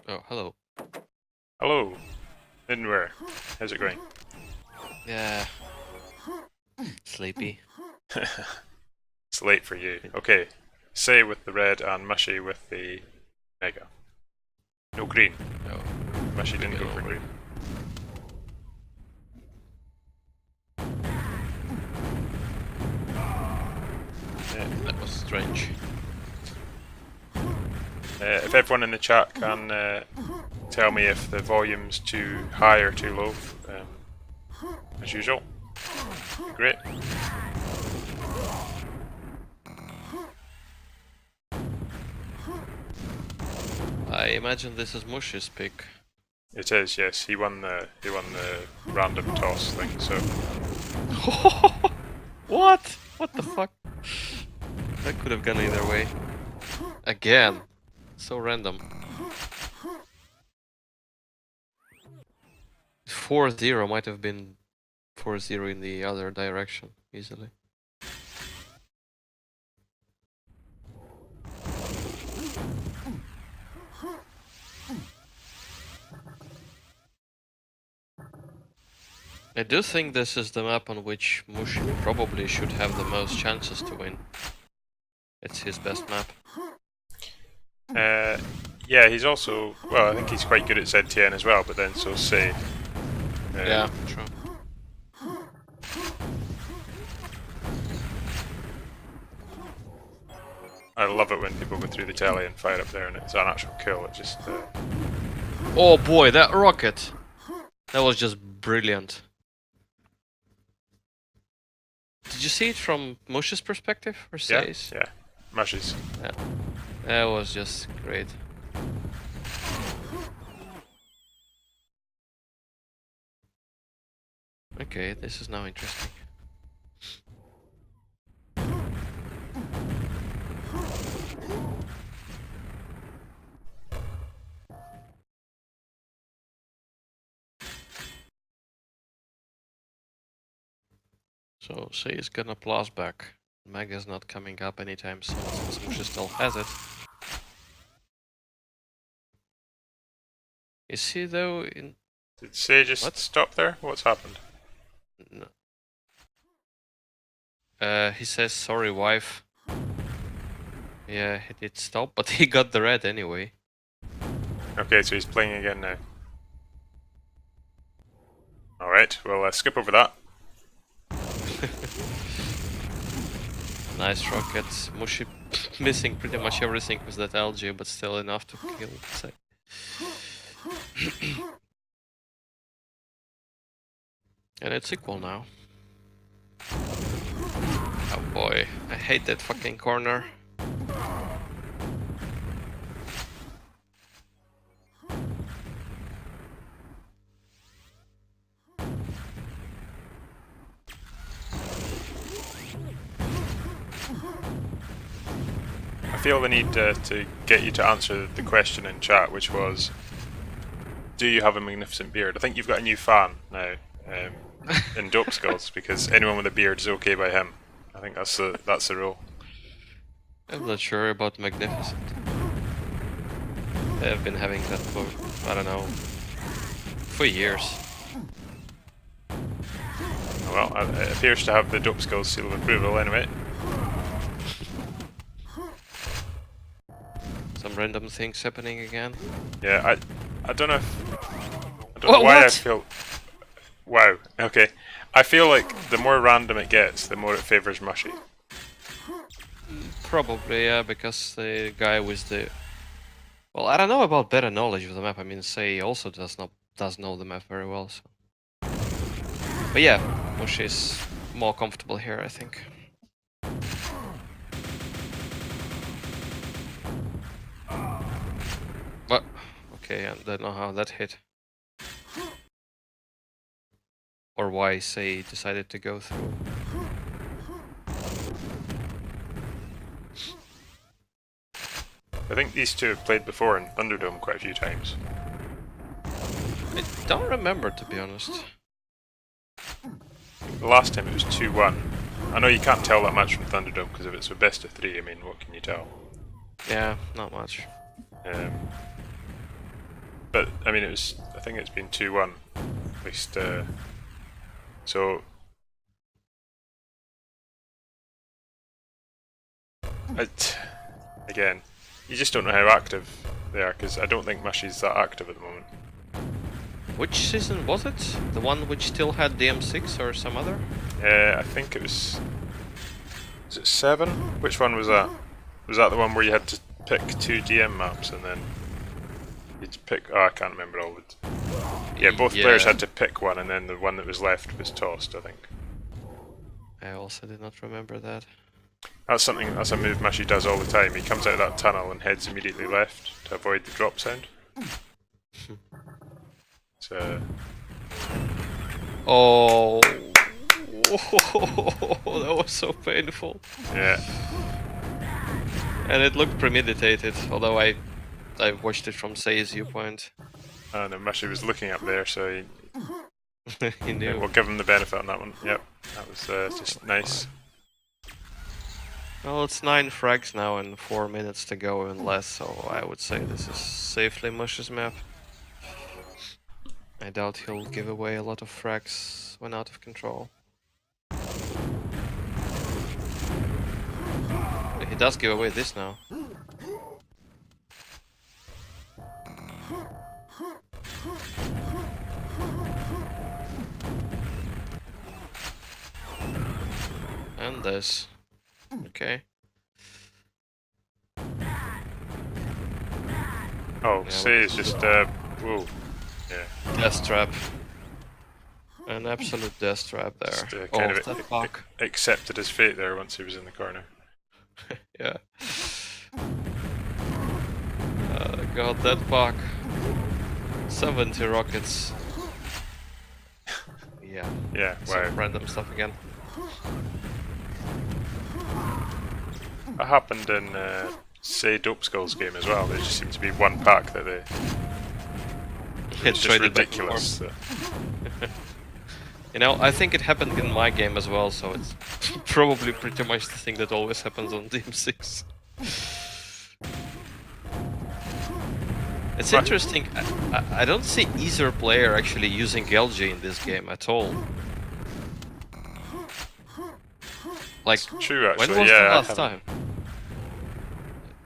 Oh, hello. Hello, Nidweyr. How's it going? Yeah. Sleepy. It's late for you. Okay, say with the red and mushy with the mega. No green. No. Mushy didn't go for over. green. That was strange. If everyone in the chat can tell me if the volume's too high or too low, as usual, great. I imagine this is Mushi's pick. It is, yes. He won the random toss thing. So What? What the fuck? That could have gone either way. Again. So random. 4-0 might have been 4-0 in the other direction, easily. I do think this is the map on which Mushi probably should have the most chances to win. It's his best map. yeah, he's also, well, I think he's quite good at ZTN as well, but then so say. Yeah, true. I love it when people go through the telly and fire up there and it's an actual kill. It just Oh boy, that rocket! That was just brilliant. Did you see it from Mushi's perspective or Say's? Yeah, Mushies. Yeah. That was just great. Okay, this is now interesting. So Say is gonna plus back. Meag is not coming up anytime soon since Mushi still has it. Is he though in... Did Say just stop there? What's happened? No. He says sorry wife. Yeah, he did stop, but he got the red anyway. Okay, so he's playing again now. Alright, we'll skip over that. Nice rocket. Mushi missing pretty much everything with that LG, but still enough to kill Say. And it's equal now. Oh boy, I hate that fucking corner. I feel the need to get you to answer the question in chat, which was, do you have a magnificent beard? I think you've got a new fan now in Dope Skulls, because anyone with a beard is okay by him. I think that's the rule. I'm not sure about magnificent. I've been having that for, I don't know, for years. Well, it appears to have the Dope Skulls seal of approval anyway. Some random things happening again. Yeah, I don't know if, I don't know why what? I feel. Wow. Okay, I feel like the more random it gets, the more it favors Mushy. Probably, yeah, because the guy with the... Well, I don't know about better knowledge of the map. I mean, Say also does know the map very well, so... But yeah, Mushi is more comfortable here, I think. But, okay, I don't know how that hit. Or why Say decided to go through. I think these two have played before in Thunderdome quite a few times. I don't remember, to be honest. The last time it was 2-1. I know you can't tell that much from Thunderdome because if it's a best of 3, I mean, what can you tell? Yeah, not much. But I mean, I think it's been 2-1 at least. So again, you just don't know how active they are, because I don't think Mushy's that active at the moment. Which season was it? The one which still had DM6 or some other? I think it was. Is it 7? Which one was that? Was that the one where you had to pick 2 DM maps and then you'd pick? Oh, I can't remember all of it. Yeah, both players had to pick one, and then the one that was left was tossed, I think. I also did not remember that. That's a move Mushy does all the time. He comes out of that tunnel and heads immediately left to avoid the drop sound. So. Oh, that was so painful. Yeah. And it looked premeditated, although I watched it from Say's viewpoint. Oh no, Mushy was looking up there, so He knew. we'll give him the benefit on that one. Yep, that was just nice. Well, it's 9 frags now and 4 minutes to go and less, so I would say this is safely Mush's map. I doubt he'll give away a lot of frags when out of control. He does give away this now. And this. Okay. Oh, Yeah, Say is just whoa. Yeah. Death trap. An absolute death trap there. Just, kind of that fuck. accepted his fate there once he was in the corner. Yeah. Got that buck. 70 rockets. Yeah. Yeah, wow. Some random stuff again. That happened in Say Dope Skulls game as well. There just seemed to be one pack that they. It's just ridiculous. You know, I think it happened in my game as well, so it's probably pretty much the thing that always happens on DM6. It's interesting, I don't see either player actually using LG in this game at all. Like, it's true, actually. when was yeah, the last time?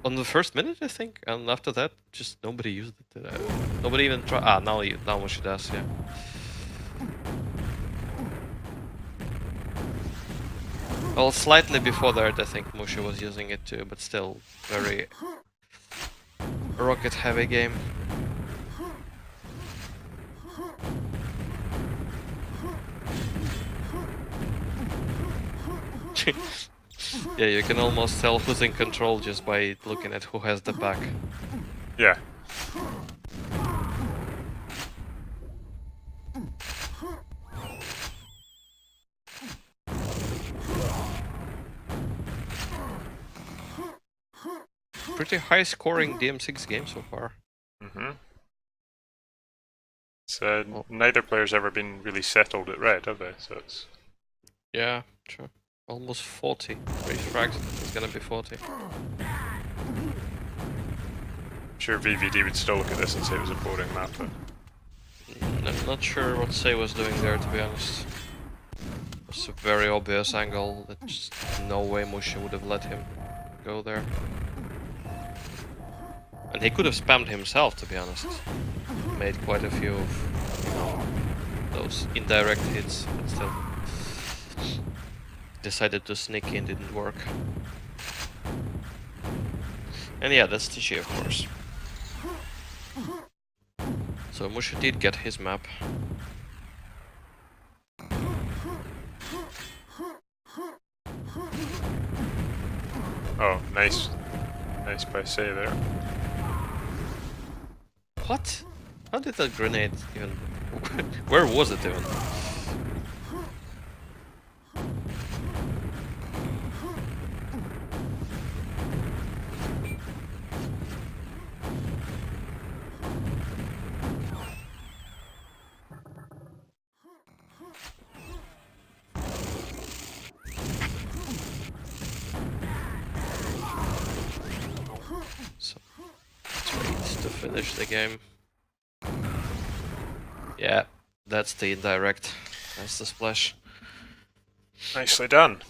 On the first minute, I think, and after that, just nobody used it. Nobody even tried. Ah, now Mushi does, yeah. Well, slightly before that, I think Mushi was using it too, but still very rocket-heavy game. Yeah, you can almost tell who's in control just by looking at who has the back. Yeah. Pretty high-scoring DM6 game so far. Mm-hmm. So neither player's ever been really settled at red, have they? So it's. Yeah, true. Almost 40. 3 frags, it's gonna be 40. I'm sure VVD would still look at this and say it was a boring map, but. I'm not sure what Say was doing there, to be honest. It's a very obvious angle that just no way Mushi would have let him go there. And he could have spammed himself, to be honest. Made quite a few of, you know, those indirect hits, but still. Decided to sneak in, didn't work. And yeah, that's TG, of course. So Mushi did get his map. Oh, nice. Nice by Say there. What? How did that grenade even... Where was it even? to finish the game. Yeah, that's the indirect. That's the splash. Nicely done.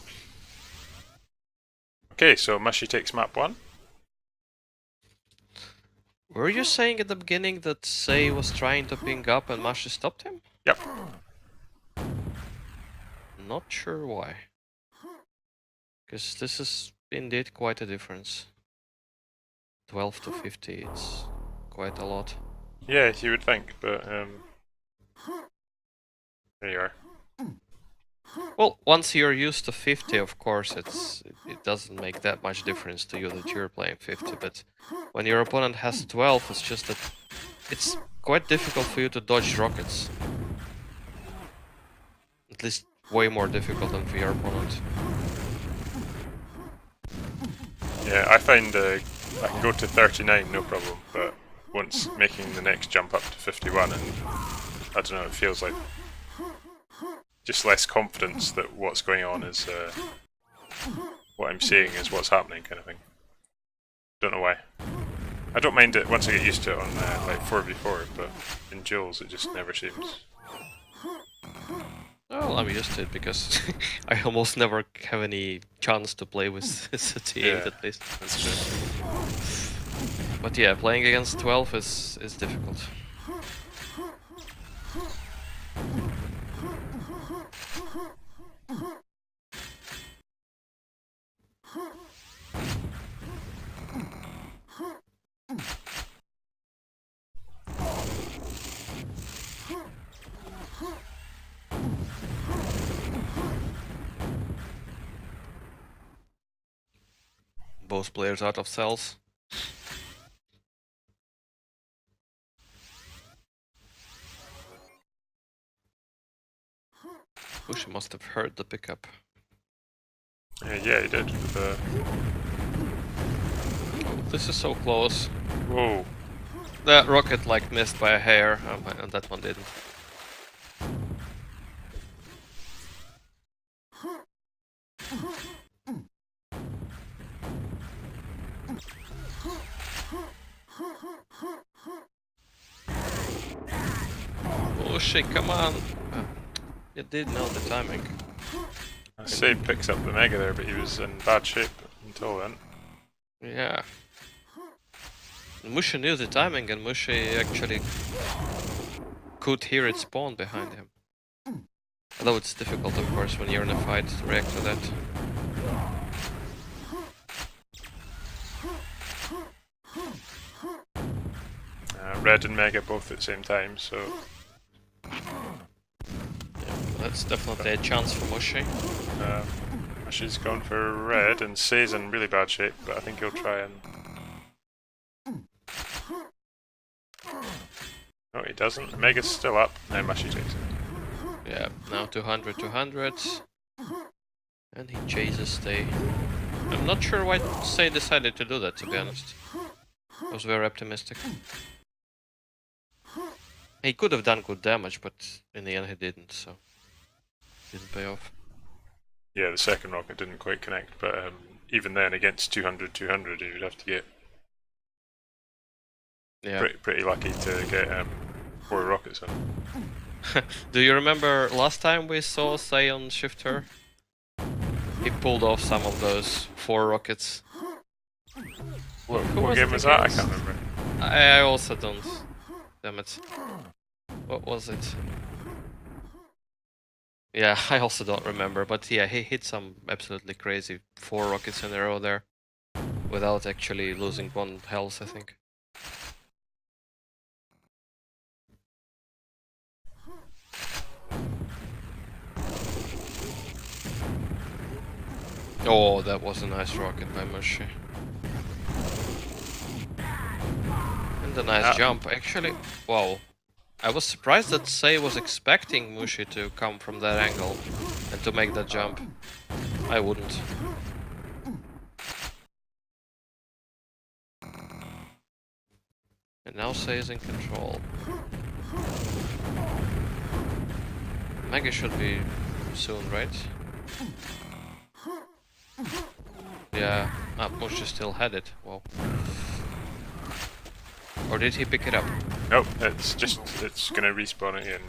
Okay, so Mushi takes map 1. Were you saying at the beginning that Say was trying to ping up and Mushi stopped him? Yep. Not sure why. Because this is indeed quite a difference. 12 to 50, it's quite a lot. Yeah, you would think, but there you are. Well, once you're used to 50, of course, it doesn't make that much difference to you that you're playing 50, but when your opponent has 12, it's just that it's quite difficult for you to dodge rockets. At least way more difficult than for your opponent. Yeah, I find I can go to 39 no problem, but once making the next jump up to 51, and I don't know, it feels like just less confidence that what's going on is what I'm seeing is what's happening, kind of thing. Don't know why. I don't mind it once I get used to it on like 4v4, but in duels it just never seems. Well, I'm used to it because I almost never have any chance to play with T8 at least. That's true. But yeah, playing against 12 is difficult. Both players out of cells. Mushi must have heard the pickup. Yeah, he did. With, Oh, this is so close. whoa. That rocket like missed by a hair, and that one didn't. Oh shit, come on! You did know the timing. I say picks up the Mega there, but he was in bad shape until then. Yeah. Mushi knew the timing, and Mushi actually could hear it spawn behind him. Although it's difficult, of course, when you're in a fight to react to that. Red and Mega both at the same time, so Yeah, that's definitely a chance for Mushi. Mushi's gone for Red, and Say's in really bad shape, but I think he'll try and... No, he doesn't. Mega's still up. Now Mushi takes it. Yeah, now 200, 200. And he chases Stay. I'm not sure why Stay decided to do that, to be honest. I was very optimistic. He could have done good damage, but in the end he didn't, so... Didn't pay off. Yeah, the second rocket didn't quite connect, but even then, against 200, 200, you would have to get pretty lucky to get 4 rockets in. Do you remember last time we saw Say on Shifter? He pulled off some of those 4 rockets. What game was that? I can't remember. I also don't. Damn it. What was it? Yeah, I also don't remember, but yeah, he hit some absolutely crazy 4 rockets in a row there. Without actually losing 1 health, I think. Oh, that was a nice rocket by Mushi. And a nice jump, actually. Wow. I was surprised that Say was expecting Mushi to come from that angle and to make that jump. I wouldn't. And now Say is in control. Meag should be soon, right? Yeah, Mushi still had it. Wow. Or did he pick it up? Nope, it's gonna respawn again.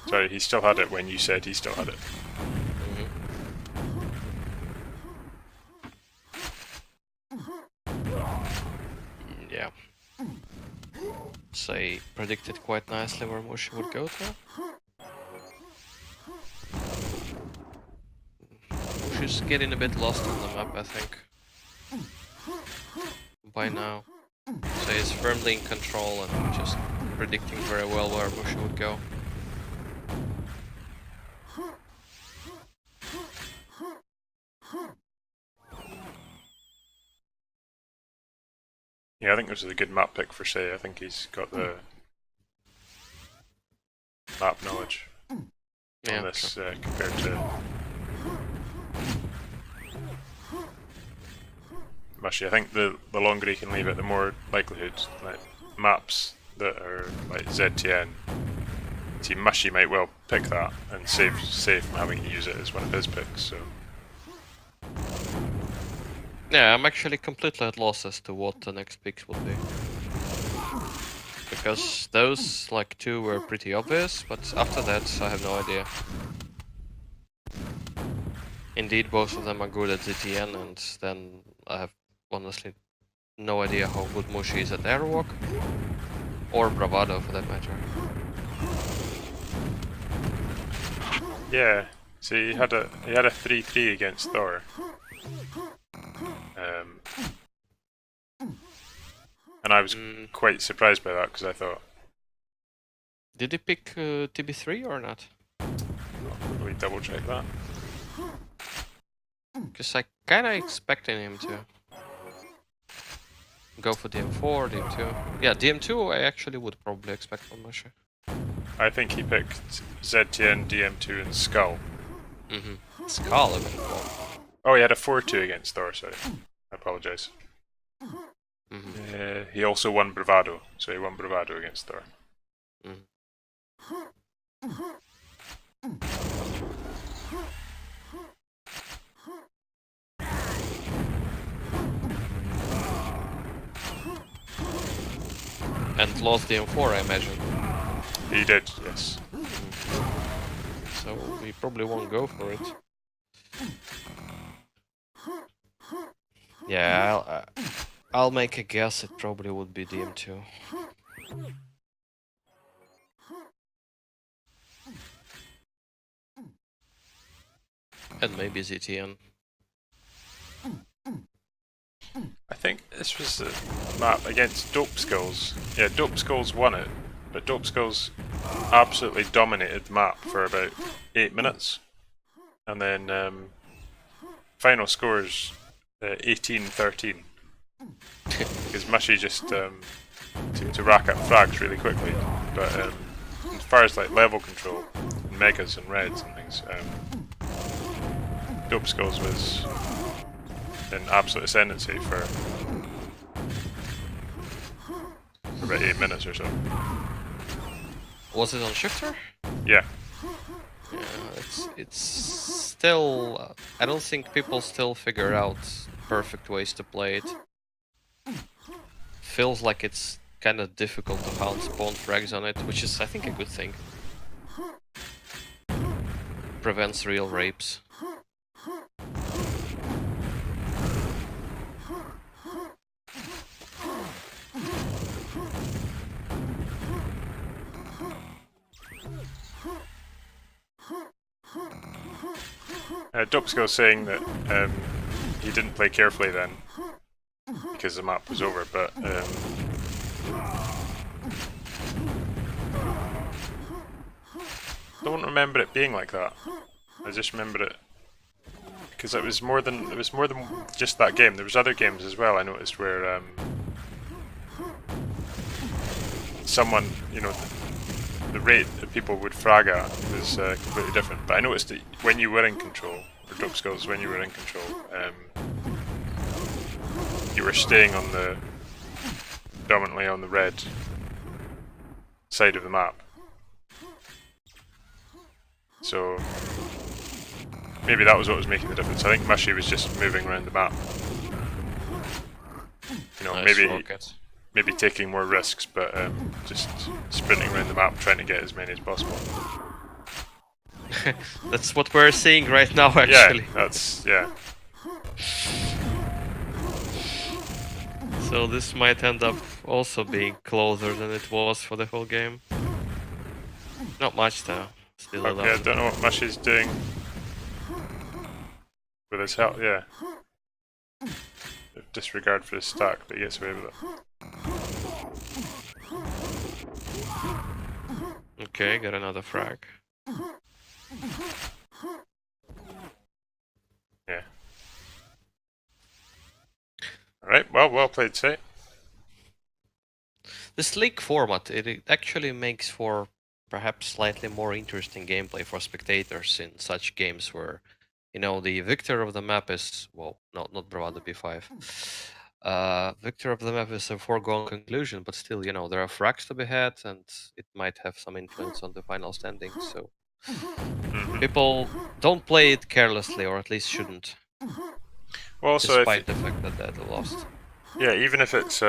Sorry, he still had it when you said he still had it. Yeah. So I predicted quite nicely where Mushi would go to. Mushi's getting a bit lost on the map, I think. By now. So he's firmly in control and just predicting very well where Mushi would go. Yeah, I think this is a good map pick for Shay. I think he's got the map knowledge on this compared to Mushi. I think the longer he can leave it, the more likelihood like maps that are like ZTN. Team Mushi might well pick that and save from having to use it as one of his picks. So. Yeah, I'm actually completely at loss as to what the next picks would be. Because those, like, two were pretty obvious, but after that, I have no idea. Indeed, both of them are good at ZTN, and then I have honestly no idea how good Mushi is at Airwalk. Or Bravado, for that matter. Yeah, so he had a 3-3 against Thor. And I was quite surprised by that because I thought. Did he pick TB3 or not? I'll probably double check that. Because I kinda expected him to go for DM4, DM2. Yeah, DM2 I actually would probably expect from Mushi. I think he picked ZTN, DM2, and Skull. Skull even. Oh, he had a 4-2 against Thor, sorry. I apologise. He also won Bravado, so he won Bravado against Thor. And lost DM4, I imagine. He did, yes. So we probably won't go for it. Yeah, I'll make a guess. It probably would be DM2. And maybe ZTN. I think this was the map against Dope Skulls. Yeah, Dope Skulls won it, but Dope Skulls absolutely dominated the map for about 8 minutes. And then final scores 18-13. Because Mushi just seemed to rack up frags really quickly. But as far as like level control, and megas and reds and things, Dope Skulls was in absolute ascendancy for about 8 minutes or so. Was it on Shifter? Yeah. Yeah, it's still. I don't think people still figure out perfect ways to play it. Feels like it's kind of difficult to hound spawn frags on it, which is, I think, a good thing. Prevents real rapes. Dupskull saying that he didn't play carefully then because the map was over, but don't remember it being like that. I just remember it because it was more than just that game. There was other games as well I noticed where someone, you know, the rate that people would frag at was completely different. But I noticed that when you were in control, or Dope Skulls, when you were in control, you were staying on the dominantly on the red side of the map. So Maybe that was what was making the difference. I think Mushi was just moving around the map. You know, Nice rocket. maybe taking more risks, but just sprinting around the map trying to get as many as possible. That's what we're seeing right now, actually. Yeah. So this might end up also being closer than it was for the whole game. Not much though. Still Okay, I don't know what Mushi's doing with his health. Yeah. Disregard for his stack, but he gets away with it. Okay, got another frag. Yeah. Alright, well played, Say. This league format, it actually makes for perhaps slightly more interesting gameplay for spectators in such games where, you know, the victor of the map is, well, not Bravado B5. Victor of the map is a foregone conclusion, but still, you know, there are frags to be had, and it might have some influence on the final standings. So people don't play it carelessly, or at least shouldn't. Well, also, despite the fact that they lost. Yeah, even if it's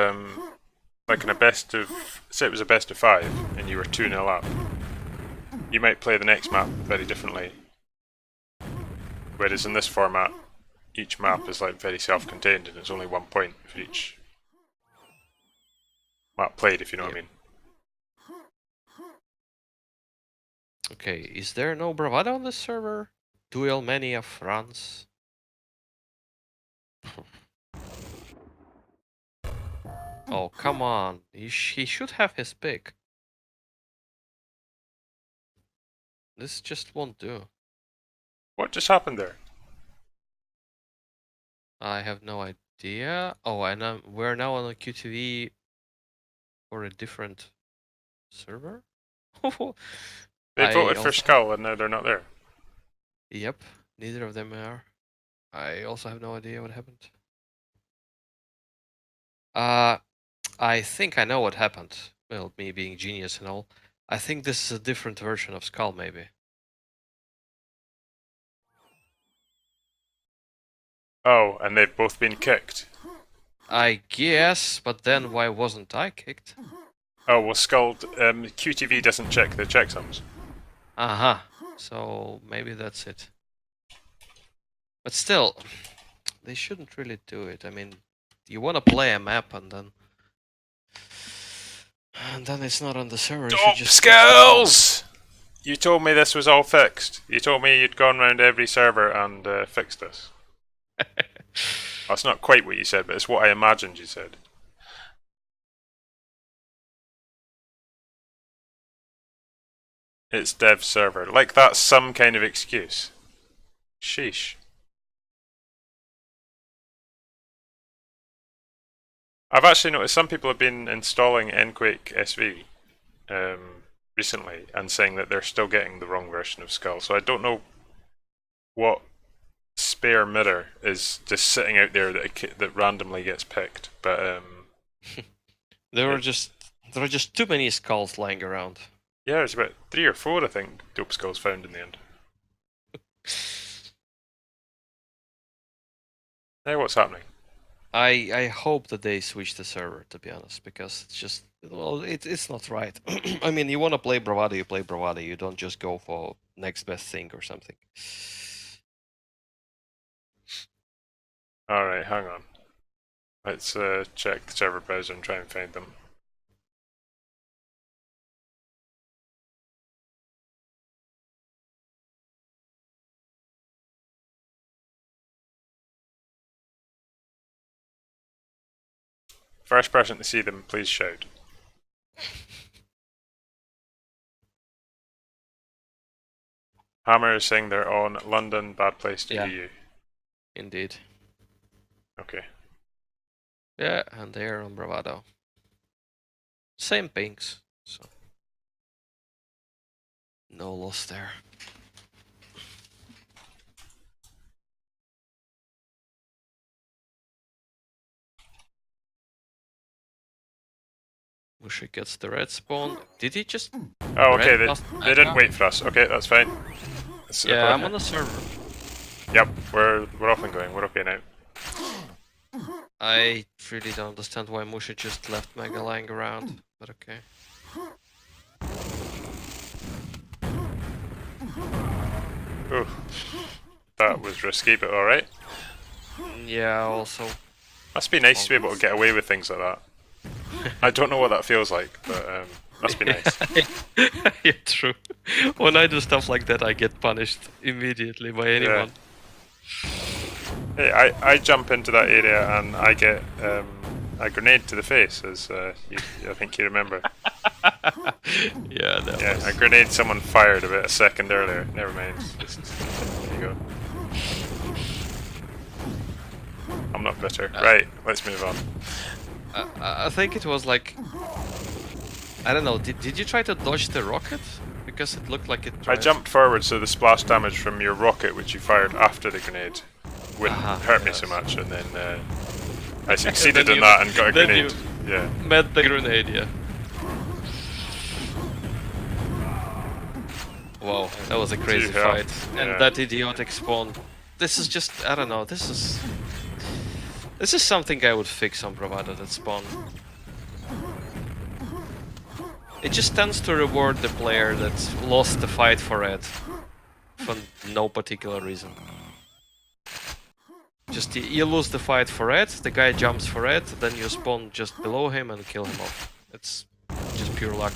like in a best of, say it was a best of 5 and you were 2-0 up, you might play the next map very differently. Whereas in this format, each map is like very self-contained and it's only 1 point for each map played, if you know what I mean. Okay, is there no Bravado on this server? Duel Mania France. Oh, come on. He should have his pick. This just won't do. What just happened there? I have no idea. Oh, and we're now on a QTV for a different server? They voted for Skull and now they're not there. Yep, neither of them are. I also have no idea what happened. I think I know what happened. Well, me being genius and all. I think this is a different version of Skull, maybe. Oh, and they've both been kicked. I guess, but then why wasn't I kicked? Oh, well, Skull, QTV doesn't check the checksums. Uh-huh. So maybe that's it. But still, they shouldn't really do it. I mean, you want to play a map and then it's not on the server. Stop, Skulls! You told me this was all fixed. You told me you'd gone around every server and fixed this. That's not quite what you said, but it's what I imagined you said. It's dev server. Like that's some kind of excuse. Sheesh. I've actually noticed some people have been installing Nquake SV recently and saying that they're still getting the wrong version of Skull. So I don't know what spare mirror is just sitting out there that randomly gets picked, but there are just too many skulls lying around. Yeah, there's about 3 or 4 I think dope skulls found in the end. Hey, what's happening? I hope that they switch the server, to be honest, because it's just, well, it's not right. I mean, you want to play Bravado, you play Bravado. You don't just go for next best thing or something. Alright, hang on. Let's check the server browser and try and find them. First person to see them, please shout. Hammer is saying they're on London, bad place to be you. Indeed. Okay. Yeah, and they're on Bravado. Same pings, so no loss there. Mushi gets the red spawn. Did he just... Oh, okay, they didn't wait for us. Okay, that's fine. Yeah, I'm on the server. Yep, we're off and going. We're okay now. I really don't understand why Mushi just left Mega lying around, but okay. Ooh, that was risky, but alright. Yeah, also. Must be nice to be able to get away with things like that. I don't know what that feels like, but must be nice. Yeah, true. When I do stuff like that, I get punished immediately by anyone. Hey, I jump into that area and I get a grenade to the face, as I think you remember. Yeah, that was... a grenade someone fired about a second earlier. Never mind. Just, there you go. I'm not bitter. Right, let's move on. I think it was like... I don't know, did you try to dodge the rocket? Because it looked like it tried... I jumped forward so the splash damage from your rocket, which you fired after the grenade, wouldn't hurt me so much, and then I succeeded in that and got a grenade. Yeah. Met the grenade, yeah. Wow, that was a crazy fight. And that idiotic spawn. This is just, I don't know, this is something I would fix on Bravado, that spawn. It just tends to reward the player that lost the fight for red. For no particular reason. Just you lose the fight for red, the guy jumps for red, then you spawn just below him and kill him off. It's just pure luck.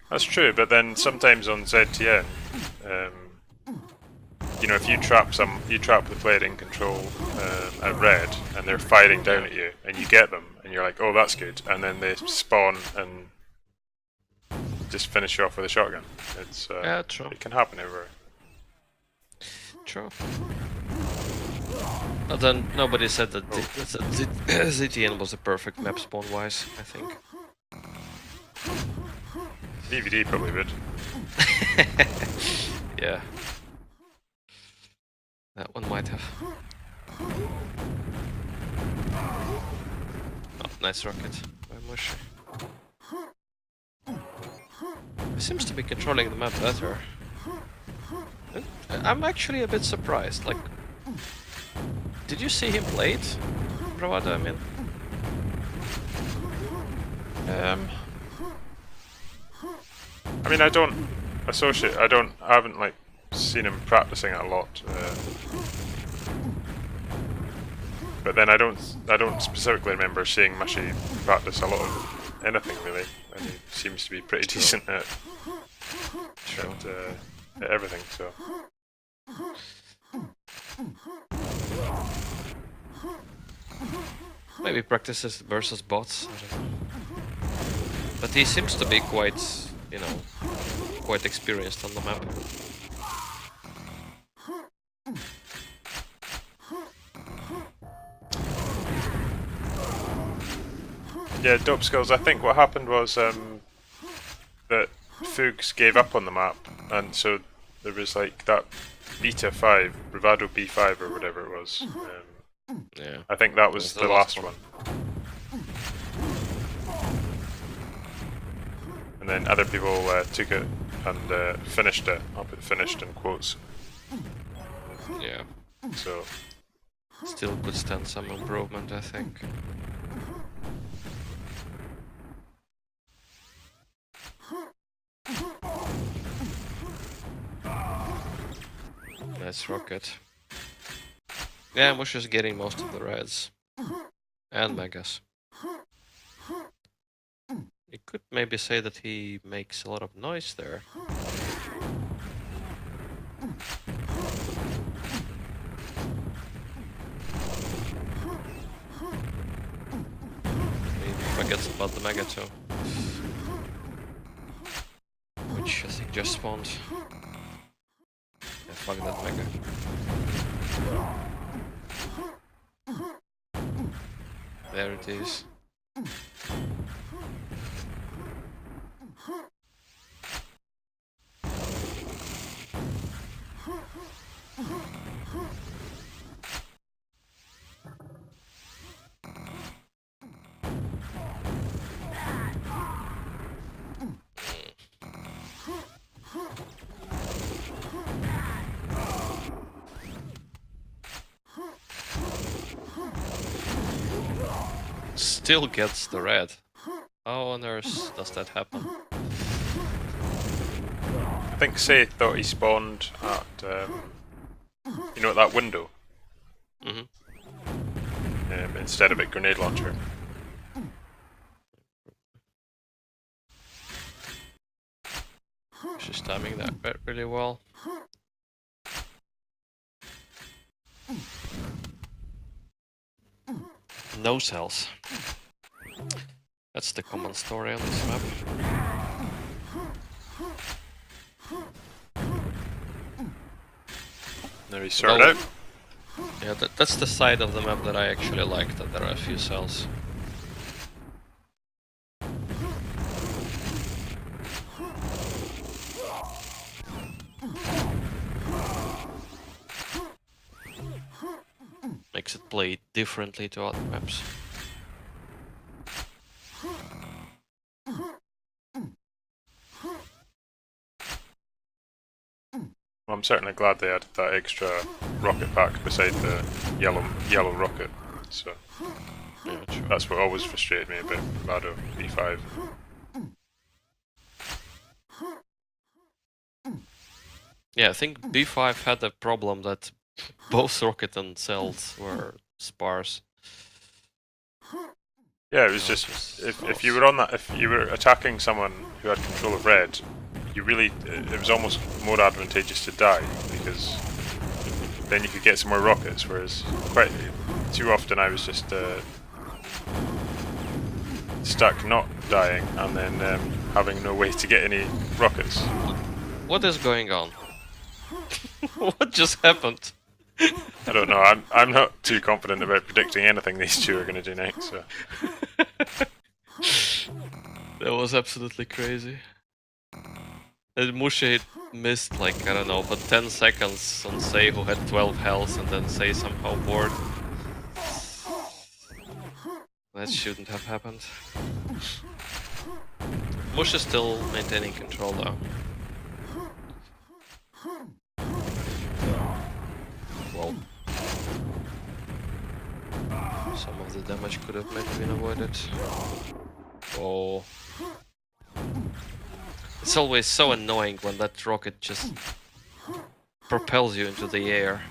That's true, but then sometimes on ZTN, you know, if you trap the player in control at red, and they're firing down at you, and you get them, and you're like, oh, that's good, and then they spawn and just finish you off with a shotgun. It's yeah, true. It can happen everywhere. True. But then nobody said that ZTN was a perfect map spawn-wise, I think. DVD probably would. Yeah. That one might have. Oh, nice rocket by Mushi. He seems to be controlling the map better. I'm actually a bit surprised, like... Did you see him play it, Bravado, I mean? I mean, I haven't like seen him practicing it a lot. But then I don't specifically remember seeing Mushi practice a lot of anything really, and he seems to be pretty decent at everything. So. Maybe practices versus bots, I don't know. But he seems to be quite, you know, quite experienced on the map. Yeah, Dope Skills, I think what happened was that Fuchs gave up on the map, and so there was like that Beta 5, Bravado B5 or whatever it was. Yeah. I think that was the last one. And then other people took it and finished it. I'll put finished in quotes. Yeah. So. Still could stand some improvement, I think. Nice rocket. Yeah, Mushi's getting most of the reds. And megas. You could maybe say that he makes a lot of noise there. He forgets about the mega too. Which I think just spawned. Yeah, fuck that mega. There it is. still gets the red. How on earth does that happen? I think Say thought he spawned at, you know, at that window. Mm-hmm. Instead of a grenade launcher. She's timing that really well. No cells. That's the common story on this map. There he's sorted out. Yeah, that's the side of the map that I actually like, that there are a few cells. Makes it play differently to other maps. Well, I'm certainly glad they added that extra rocket pack beside the yellow rocket. So Yeah, true. that's what always frustrated me about Vado V5. Yeah, I think B5 had a problem that both rocket and cells were sparse. Yeah, it was just if you were on that, if you were attacking someone who had control of red, you really it was almost more advantageous to die because then you could get some more rockets. Whereas quite too often I was just stuck not dying and then having no way to get any rockets. What is going on? What just happened? I don't know. I'm not too confident about predicting anything these two are going to do next. So That was absolutely crazy. And Mushi missed like, I don't know, but 10 seconds on Sei, who had 12 health, and then Sei somehow bored. That shouldn't have happened. Mushi still maintaining control though. Well, some of the damage could have maybe been avoided. Oh. It's always so annoying when that rocket just propels you into the air.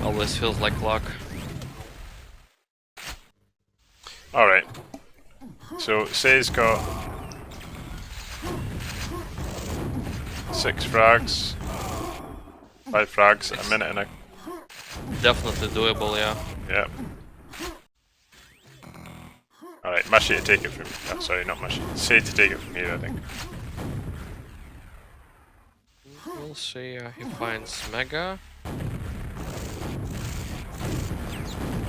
Always feels like luck. alright. So Sei's got 6 frags, 5 frags, a minute and a Definitely doable, yeah. yeah. Alright, Mushi to take it from oh, sorry, not Mushi. Sei to take it from here, I think. We'll see. He finds Mega.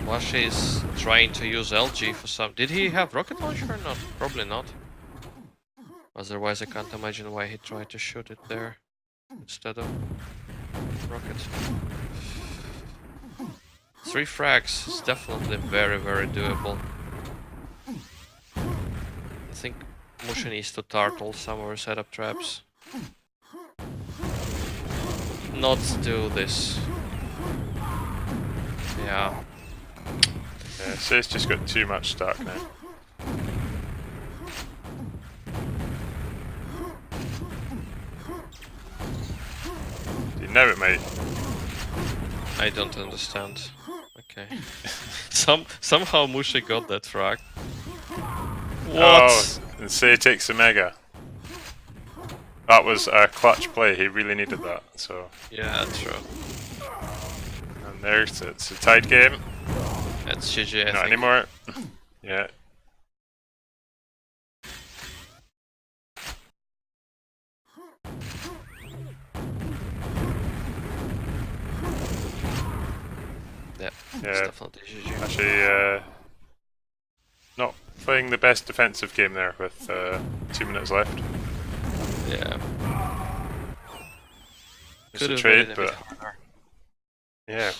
Washi is trying to use LG for some. Did he have rocket launcher or not? Probably not. Otherwise, I can't imagine why he tried to shoot it there instead of rocket. 3 frags is definitely very, very doable. I think Mushi needs to turtle some of our setup traps. Not do this. Yeah. Yeah, Sei's just got too much stack now. See, now it might. I don't understand. Okay. Somehow Mushi got that frag. What? Oh, and Sei takes the Mega. That was a clutch play, he really needed that, so. Yeah, true. And there's it's a tied game. That's GG, I Not think. anymore. Yeah. Yeah, it's Yeah. definitely GG. Actually, not playing the best defensive game there with 2 minutes left. Yeah. It's a Could've trade, made it a bit but harder. yeah.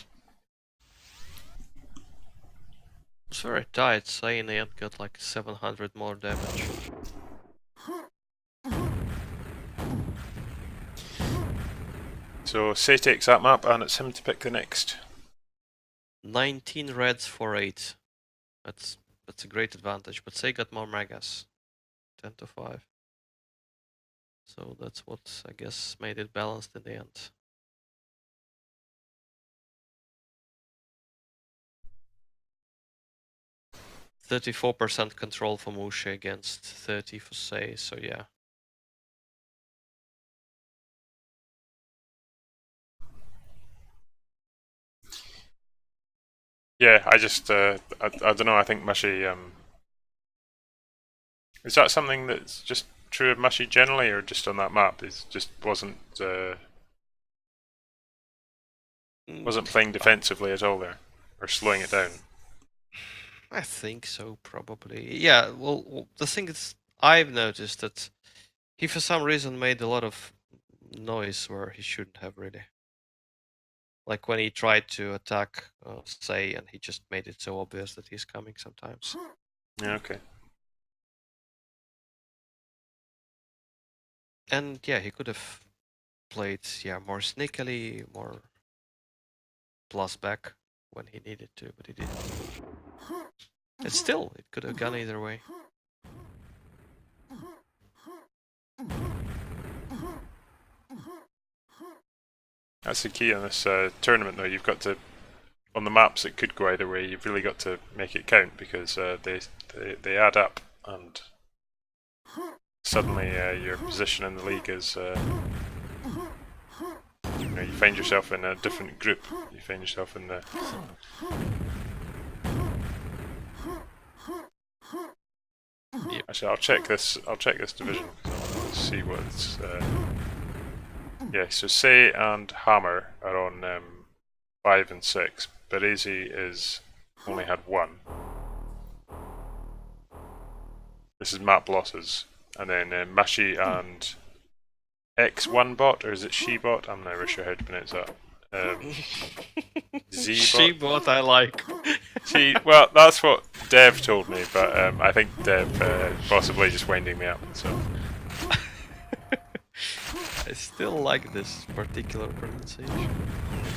It's very tight, Sei in the end got like 700 more damage. So Sei takes that map and it's him to pick the next. 19 reds for 8. That's a great advantage, but Say got more megas. 10 to 5. So that's what I guess made it balanced in the end. %34% control for mushi against 30 for Say, so yeah. Yeah, I just I don't know. I think mushi. Is that something that's just true of mushi generally, or just on that map? It just wasn't playing defensively at all there, or slowing it down. I think so, probably. Yeah, well, the thing is, I've noticed that he for some reason made a lot of noise where he shouldn't have really. Like when he tried to attack Say, and he just made it so obvious that he's coming sometimes. Yeah, okay. And yeah, he could have played more sneakily, more plus back when he needed to, but he didn't. And still, it could have gone either way. That's the key on this tournament, though. You've got to, on the maps, it could go either way. You've really got to make it count because they add up, and suddenly your position in the league is. You find yourself in a different group. You find yourself in the. Yep. Actually, I'll check this. I'll check this division. Let's see what it's. Yeah, so Say and Hammer are on 5 and 6. Berezi is only had 1. This is map losses, and then Mashi and X1 bot, or is it she bot? I'm not really sure how to pronounce that. Z bot. She bot I like. Well, that's what Dev told me, but I think Dev possibly just winding me up. So. I still like this particular pronunciation.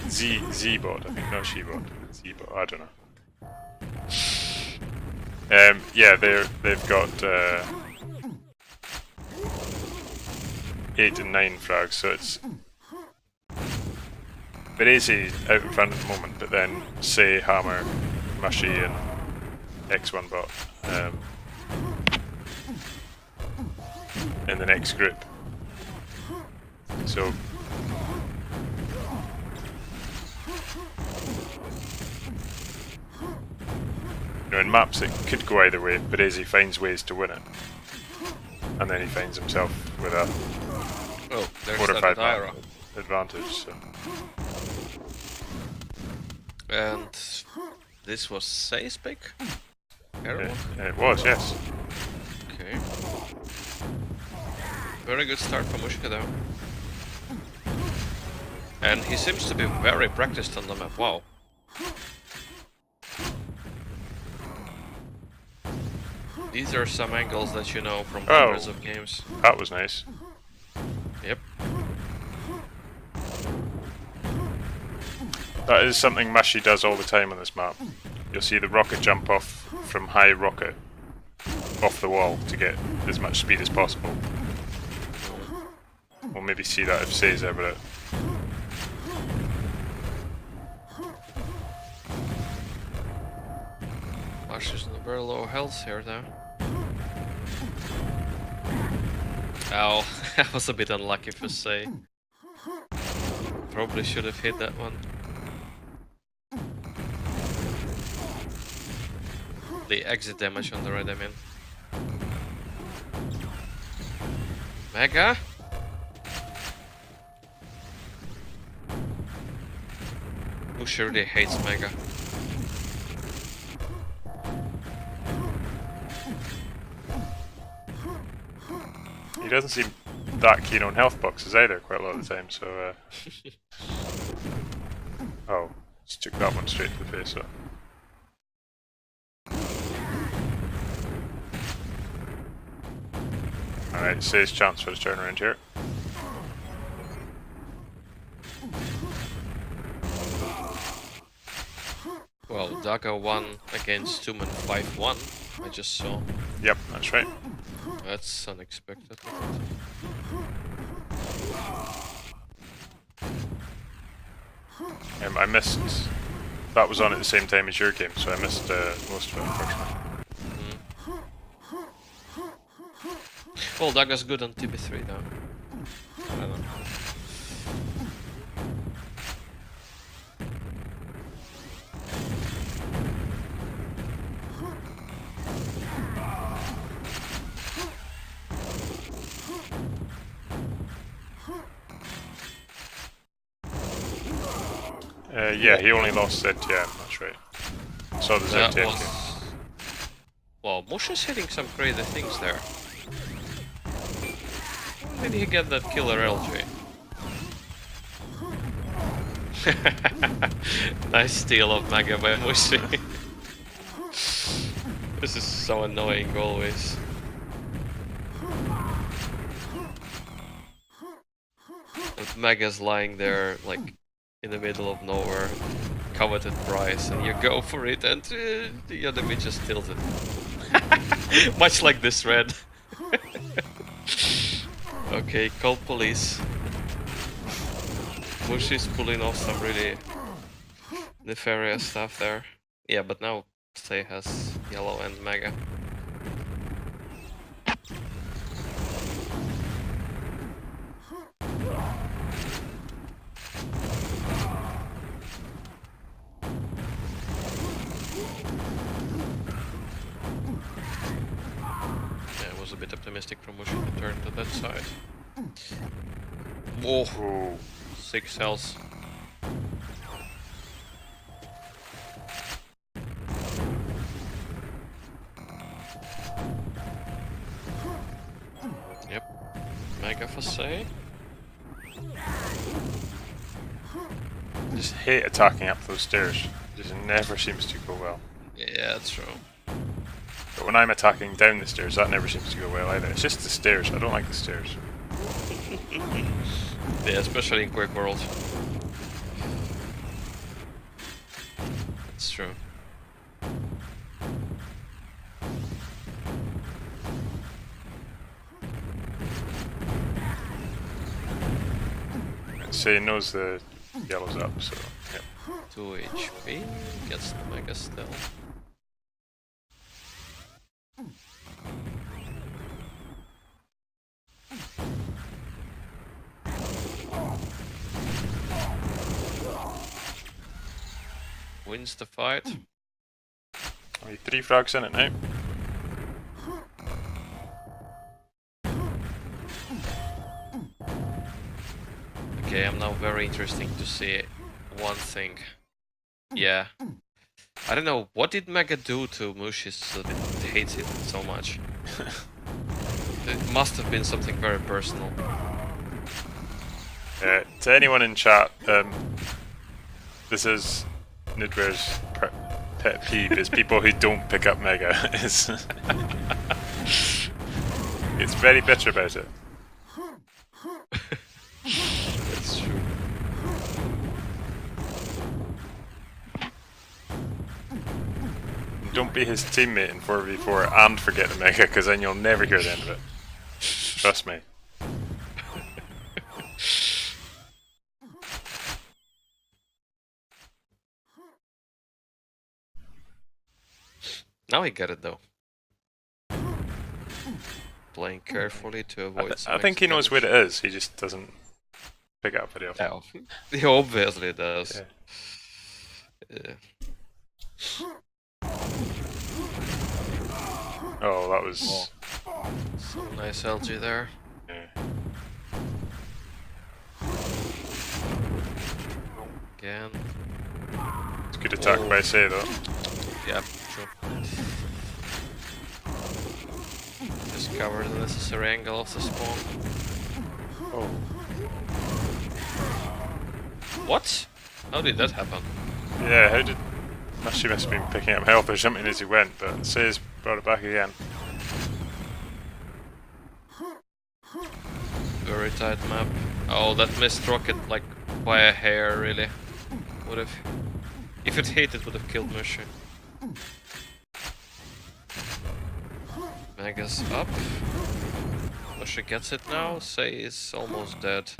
Z bot, I think, not she bot. Z bot, I don't know. Yeah, they've got 8 and 9 frags, so it's Berezi out in front at the moment, but then Say, Hammer, Mushi, and X1 bot in the next group. So in maps it could go either way, but Berezi finds ways to win it. And then he finds himself with a 4 or 5 man advantage. So. And this was Say's pick? It was, yes. Okay. Very good start for Mushka though. And he seems to be very practiced on the map, wow. These are some angles that you know from hundreds of games. That was nice. Yep. That is something Mushi does all the time on this map. You'll see the rocket jump off from high rocket off the wall to get as much speed as possible. We'll maybe see that if Say's ever out. Mushi's in a very low health here though. Oh, that was a bit unlucky for Say. Probably should have hit that one. The exit damage on the red, I mean. Mega? Who surely hates Mega? He doesn't seem that keen on health boxes either quite a lot of the time, so oh, just took that one straight to the face, so. Alright, Say's chance for the turnaround here. Well, Daga won against Tumen 5-1. I just saw. Yep, that's right. That's unexpected. I missed. That was on at the same time as your game, so I missed most of it, unfortunately. Well, Daga's good on TB3 though. I don't know. Yeah, he only lost ZTM, that's right. Saw the That ZTM was... game. Well, Mushi's hitting some crazy things there. When did he get that killer LG? Nice steal of Mega by Mushi. This is so annoying always. And Mega's lying there like in the middle of nowhere, coveted prize, and you go for it and the enemy just steals it. Much like this red. Okay, call police. Mushi's pulling off some really nefarious stuff there. Yeah, but now Stay has yellow and Mega. Yeah, it was a bit optimistic from Mushi to turn to that side. Whoa! Ooh. 6 health. Yep. Mega for say. Just hate attacking up those stairs. It just never seems to go well. Yeah, that's true. But when I'm attacking down the stairs, that never seems to go well either. It's just the stairs. I don't like the stairs. Yeah, especially in Quake World. That's true. So he knows the yellow's up, so yep. 2 HP, gets the Mega still. Wins the fight. Only 3 frags in it now. Okay, I'm now very interesting to see one thing. Yeah. I don't know, what did Mega do to Mushi so that it hates it so much? It must have been something very personal. To anyone in chat, this is Nidweyr's pet peeve, is people who don't pick up Mega. It's very bitter about it. That's true. Don't be his teammate in 4v4 and forget the Mega, because then you'll never hear the end of it. Trust me. Now he got it though. Playing carefully to avoid some I think he knows damage. where it is, he just doesn't pick it up very often. Yeah, he obviously does. Yeah. Yeah. Oh, that was... Some nice LG there. Yeah. Again. It's good attack by Say though. Yeah, true. Just cover the necessary angle of the spawn. Oh. What? How did that happen? Yeah, how did... She must have been picking up health or something as he went, but Say's brought it back again. Very tight map. Oh, that missed rocket like by a hair, really. Would have If it hit, it would have killed mushi. Meag's up. Mushi gets it now. Say is almost dead.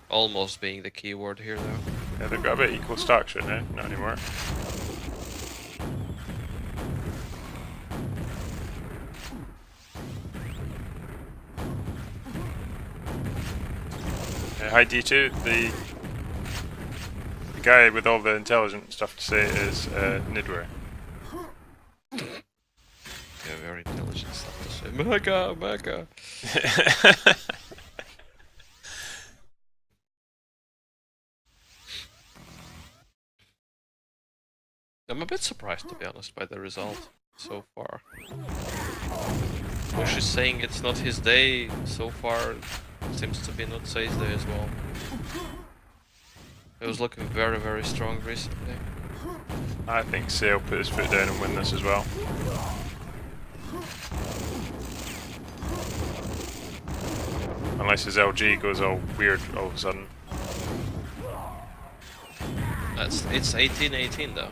Almost being the key word here, though. Yeah, they've got a bit equal stacks right now. Not anymore. Hi D2, the guy with all the intelligent stuff to say is Nidweyr. Yeah, very intelligent stuff to say. Mega! I'm a bit surprised, to be honest, by the result so far. Bush is saying it's not his day so far. Seems to be not Say's day as well. It was looking very, very strong recently. I think Say will put his foot down and win this as well. Unless his LG goes all weird all of a sudden. It's 18-18 though.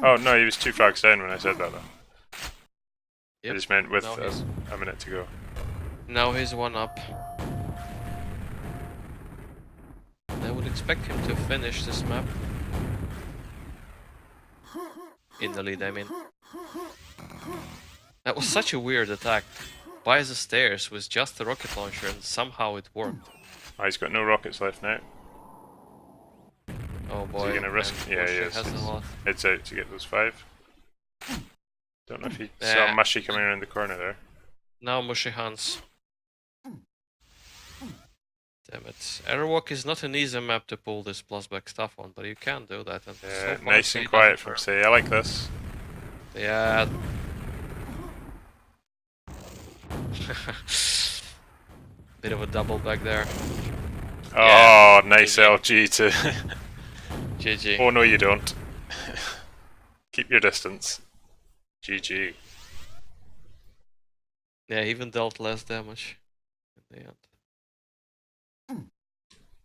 Oh no, he was 2 frags down when I said that though. Yep. I just meant with Now a minute to go. Now he's 1 up. I would expect him to finish this map. In the lead, I mean. That was such a weird attack. By the stairs with just the rocket launcher and somehow it worked. Oh, he's got no rockets left now. Oh boy. Is he gonna risk? Yeah, he is. Has a lot. Heads out to get those 5. Don't know if he saw Mushi coming around the corner there. Now Mushi hunts. Damn it. Airwalk is not an easy map to pull this plus back stuff on, but you can do that. And Yeah, so far, nice and quiet from Say. I like this. Yeah. Bit of a double back there. Oh, yeah. nice GG. LG to... GG. Oh no you don't. Keep your distance. GG. Yeah, even dealt less damage in the end.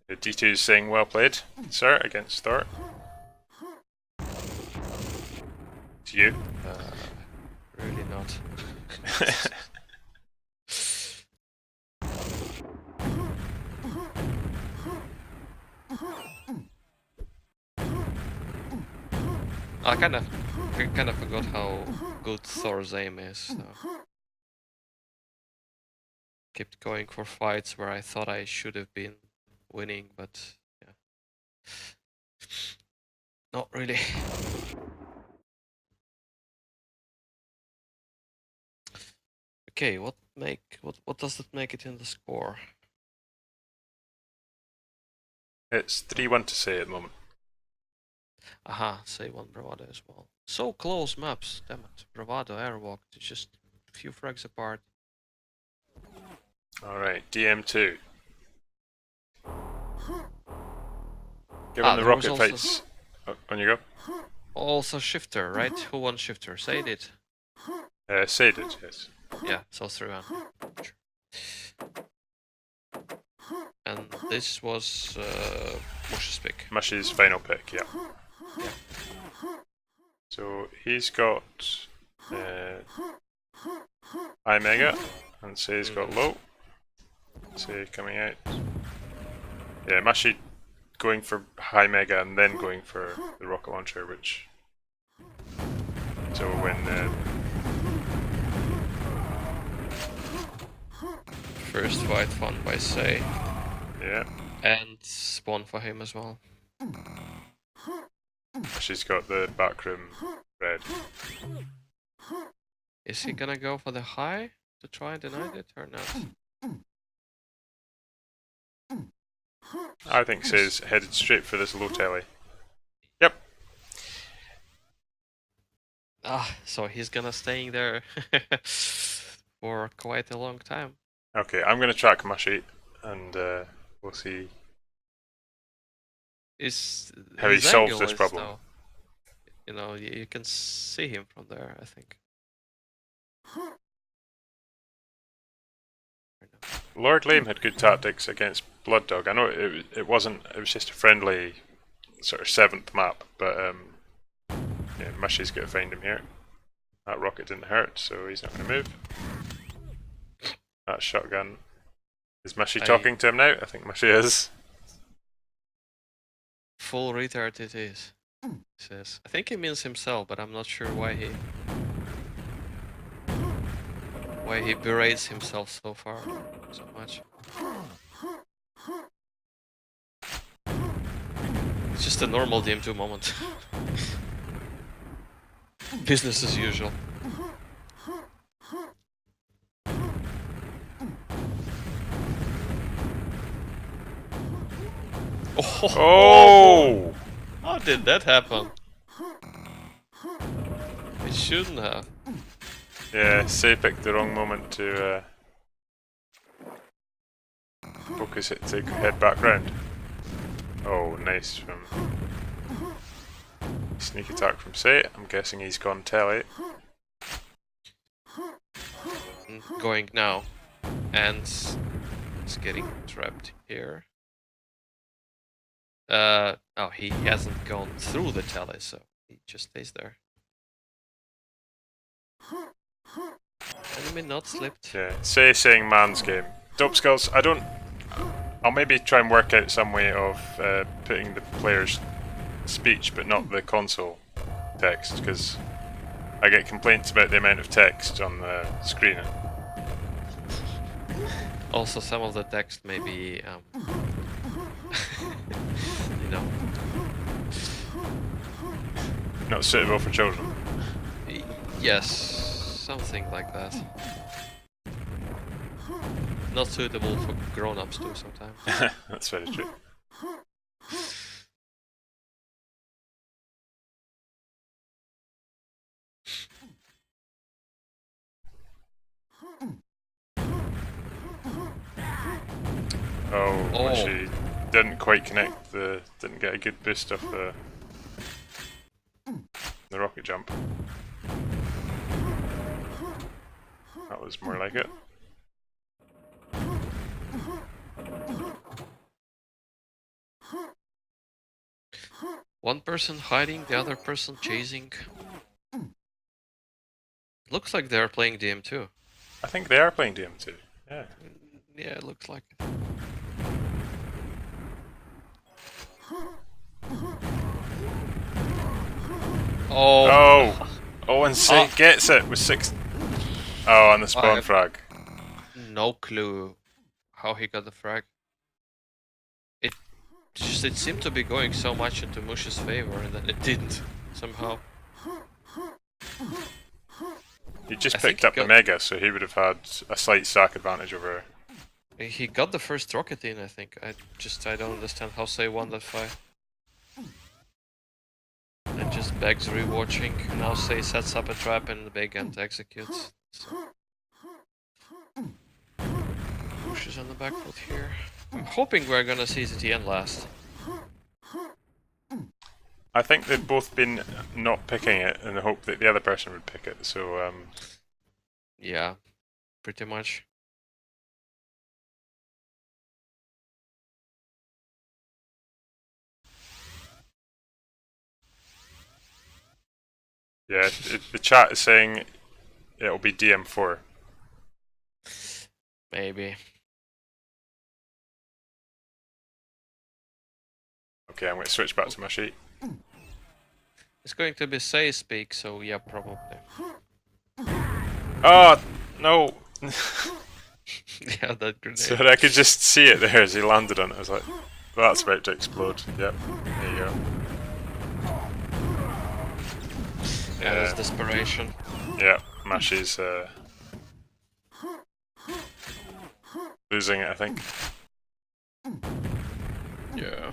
The D2 is saying well played, sir, against Thor. To you. Really not. I kind of forgot how good Thor's aim is. So. Kept going for fights where I thought I should have been winning, but yeah, not really. Okay, what does it make it in the score? It's 3-1 to Say at the moment. Aha, say 1 Bravado as well. So close maps, damn it. Bravado, Airwalk, it's just a few frags apart. Alright, DM2. Given the rocket fights... Oh, on you go. Also Shifter, right? Who won Shifter? Say it. Say did, yes. Yeah, so 3-1. Sure. And this was Mushi's pick. Mushi's final pick, yeah. Yeah. So he's got high mega, and Say's got low. Say coming out. Yeah, Mushi going for high mega and then going for the rocket launcher, which. So when. First fight won by Say. Yeah. And spawn for him as well. She's got the backroom red. Is he gonna go for the high to try and deny it or not? I think Say's headed straight for this low telly. Yep. Ah, so he's gonna staying there for quite a long time. Okay, I'm gonna track Mushi and we'll see how he solves this problem. Now, you know, you can see him from there, I think. Lord Lame had good tactics against Blood Dog. I know it wasn't. It was just a friendly sort of 7th map, but yeah, Mushy's got to find him here. That rocket didn't hurt, so he's not going to move. That shotgun. Is Mushy talking to him now? I think Mushy is. Full retard it is. He says. I think he means himself, but I'm not sure why he berates himself so far so much. It's just a normal DM2 moment. Business as usual. Oh! How did that happen? It shouldn't have. Yeah, Say picked the wrong moment to focus it to head back round. Oh, nice from sneak attack from Say. I'm guessing he's gone telly. Going now, and it's getting trapped here. Oh, he hasn't gone through the telly, so he just stays there. Enemy not slipped. Yeah, Say saying man's game. Dope Skulls, I'll maybe try and work out some way of putting the player's speech but not the console text, because I get complaints about the amount of text on the screen. Also, some of the text may be, you know, not suitable for children. Yes, something like that. Not suitable for grown-ups too sometimes. That's very true. Oh, she didn't quite connect didn't get a good boost off the rocket jump. That was more like it. One person hiding, the other person chasing. Looks like they're playing DM2. I think they are playing DM2. Yeah. Yeah, it looks like it. Oh, and Say gets it with 6. Oh, on the spawn frag. No clue how he got the frag. It seemed to be going so much into Mushy's favor, and then it didn't somehow. He just picked up the Mega, so he would have had a slight stack advantage over her. He got the first rocket in, I think. I don't understand how Say won that fight. And just Begs rewatching. Now Say sets up a trap and the Big Ant executes. So. Mushy's on the back foot here. I'm hoping we're gonna see ZTN last. I think they've both been not picking it in the hope that the other person would pick it, so yeah, pretty much. yeah, the chat is saying it'll be DM4. Maybe. Okay, I'm going to switch back to Mushy. It's going to be Say speak, so yeah, probably. Oh, no! Yeah, that grenade. So I could just see it there as he landed on it. I was like, that's about to explode. Yep, there you go. Yeah, that's desperation. Yeah, Mushy's losing it, I think. Yeah.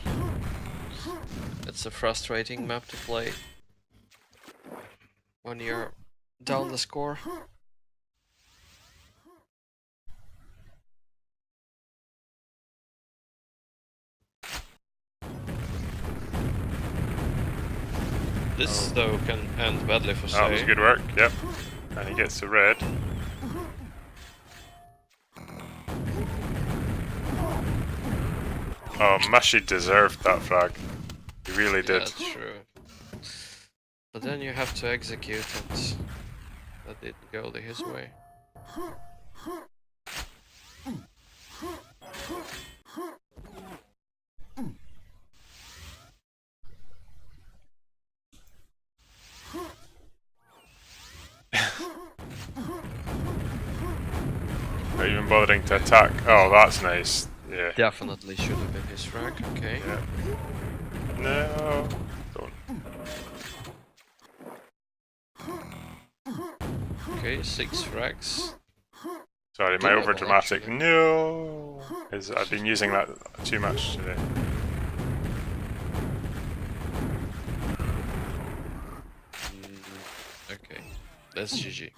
It's a frustrating map to play when you're down the score. This though can end badly for Say. That was good work, yep. And he gets the red. Oh, Mushi deserved that frag. He really Yeah, did. that's true. But then you have to execute and that didn't go his way. Not even bothering to attack. Oh, that's nice. Yeah. Definitely should have been his frag, okay. Yeah. No. Don't. Okay, 6 frags. Sorry, my Doable, overdramatic. actually. No. I've been using that too much today. Okay, that's GG.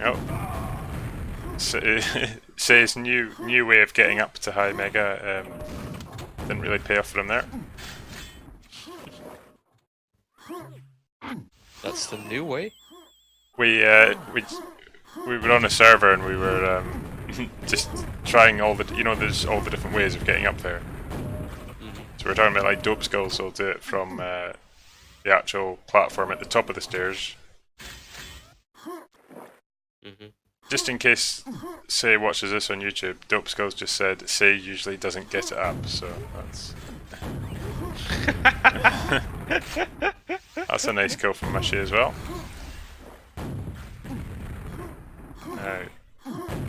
Oh. Says new way of getting up to high mega. Didn't really pay off for him there. That's the new way? We were on a server and we were just trying all the there's all the different ways of getting up there. So we're talking about like dope skulls will do it from the actual platform at the top of the stairs. Just in case Say watches this on YouTube, Dope Skulls just said Say usually doesn't get it up, so that's that's a nice kill from Mushi as well.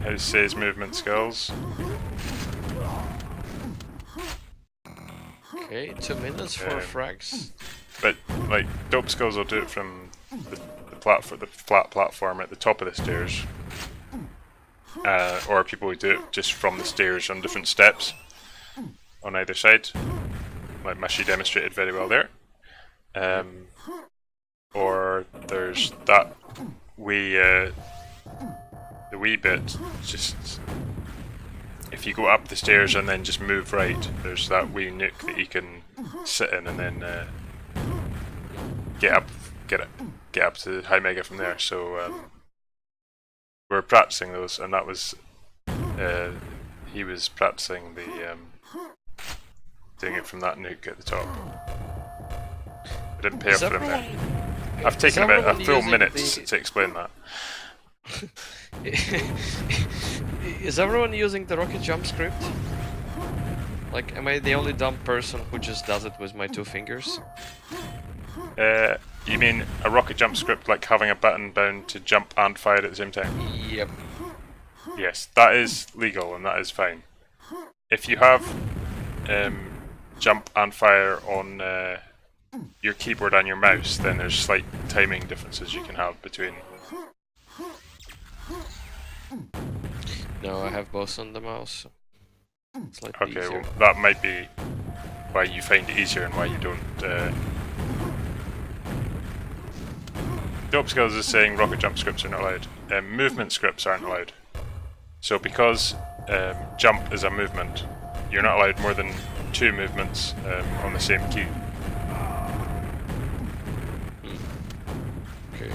How's Say's movement skills? Okay, 2 minutes for frags. But like Dope Skulls will do it from the flat platform at the top of the stairs. Or people who do it just from the stairs on different steps on either side, like Mushi demonstrated very well there. Or there's that the wee bit, just if you go up the stairs and then just move right, there's that wee nook that you can sit in and then get up to high mega from there. So we're practicing those, and that was he was practicing the doing it from that nook at the top. I didn't pay off for him there. I've taken about a full minute to explain that. Is everyone using the rocket jump script? Like, am I the only dumb person who just does it with my 2 fingers? You mean a rocket jump script like having a button bound to jump and fire at the same time? Yep. Yes, that is legal and that is fine. If you have jump and fire on your keyboard and your mouse, then there's slight timing differences you can have between. No, I have both on the mouse. Slightly Okay, easier. well, that might be why you find it easier and why you don't. Dope Skills is saying rocket jump scripts are not allowed. Movement scripts aren't allowed. So because jump is a movement, you're not allowed more than 2 movements on the same key. Okay.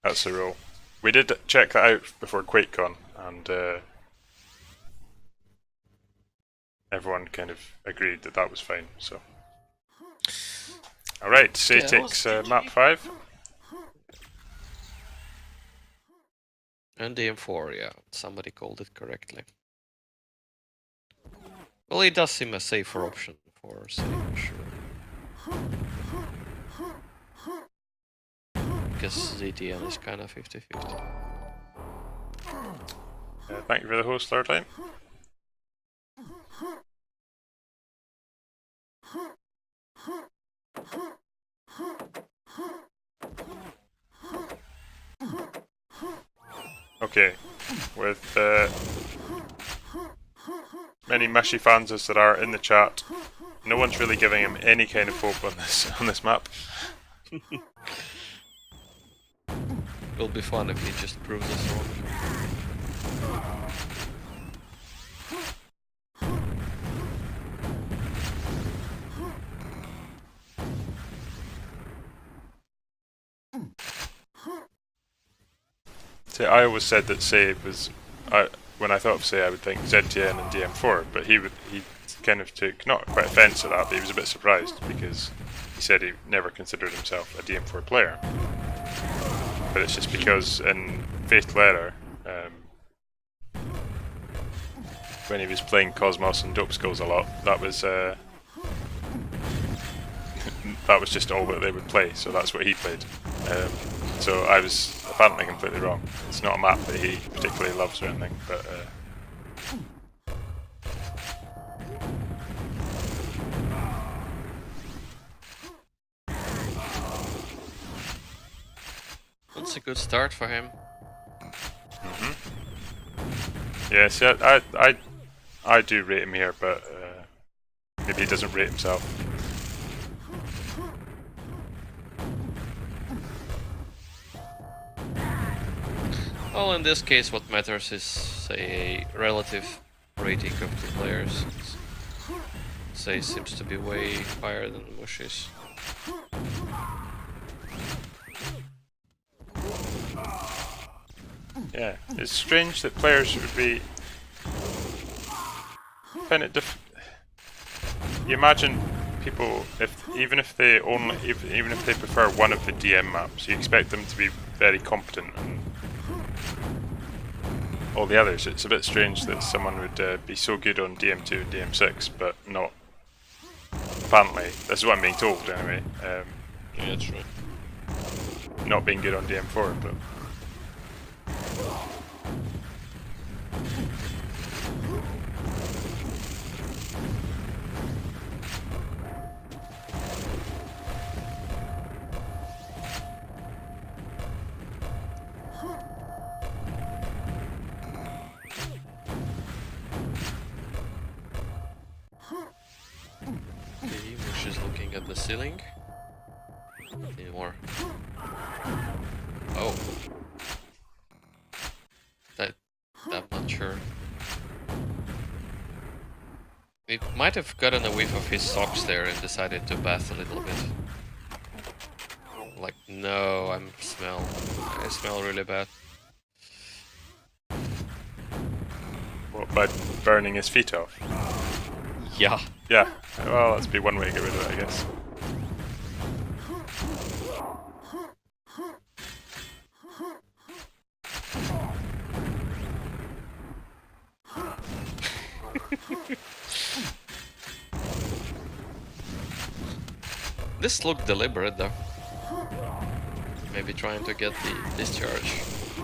That's the rule. We did check that out before QuakeCon, and everyone kind of agreed that that was fine. So, all right, Say takes map 5. And DM4, yeah, somebody called it correctly. Well, it does seem a safer option for Say, for sure. Because ZTN is kind of 50-50. Thank you for the host, Lord Time. Okay, with many Mushi fans as there are in the chat, no one's really giving him any kind of hope on this map. It'll be fun if he just proves us wrong. See, I always said that Say was, when I thought of Say, I would think ZTN and DM4, but he kind of took not quite offence at that, but he was a bit surprised because he said he never considered himself a DM4 player. But it's just because in Fatal Error, when he was playing Cosmos and Dope Skulls a lot, that was that was just all that they would play, so that's what he played. So I was apparently completely wrong. It's not a map that he particularly loves or anything, but That's a good start for him. yeah, see, I do rate him here, but maybe he doesn't rate himself. Well, in this case, what matters is, say, a relative rating of the players. Say seems to be way higher than Mushi's. Yeah, it's strange that players would be. Find it you imagine people, even if they prefer one of the DM maps, you expect them to be very competent and all the others. It's a bit strange that someone would be so good on DM2 and DM6, but not. Apparently, this is what I'm being told anyway. Yeah, true. Not being good on DM4, but. Okay, Mush is looking at the ceiling. Any more? Oh. I'm not sure. It might have gotten a whiff of his socks there and decided to bath a little bit. Like, no, I smell really bad. What, by burning his feet off? Yeah. Yeah, well, that'd be one way to get rid of it, I guess. This looked deliberate though. Maybe trying to get the discharge.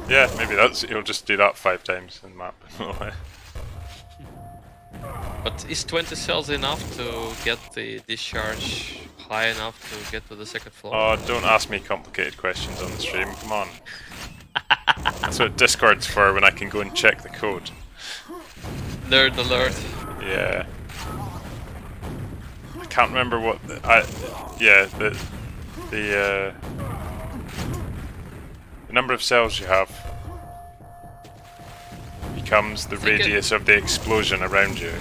Yeah, maybe he'll just do that 5 times in the map. But is 20 cells enough to get the discharge high enough to get to the second floor? Oh, don't ask me complicated questions on the stream, come on. That's what Discord's for, when I can go and check the code. Nerd alert. Yeah. I can't remember what the number of cells you have becomes the radius of the explosion around you.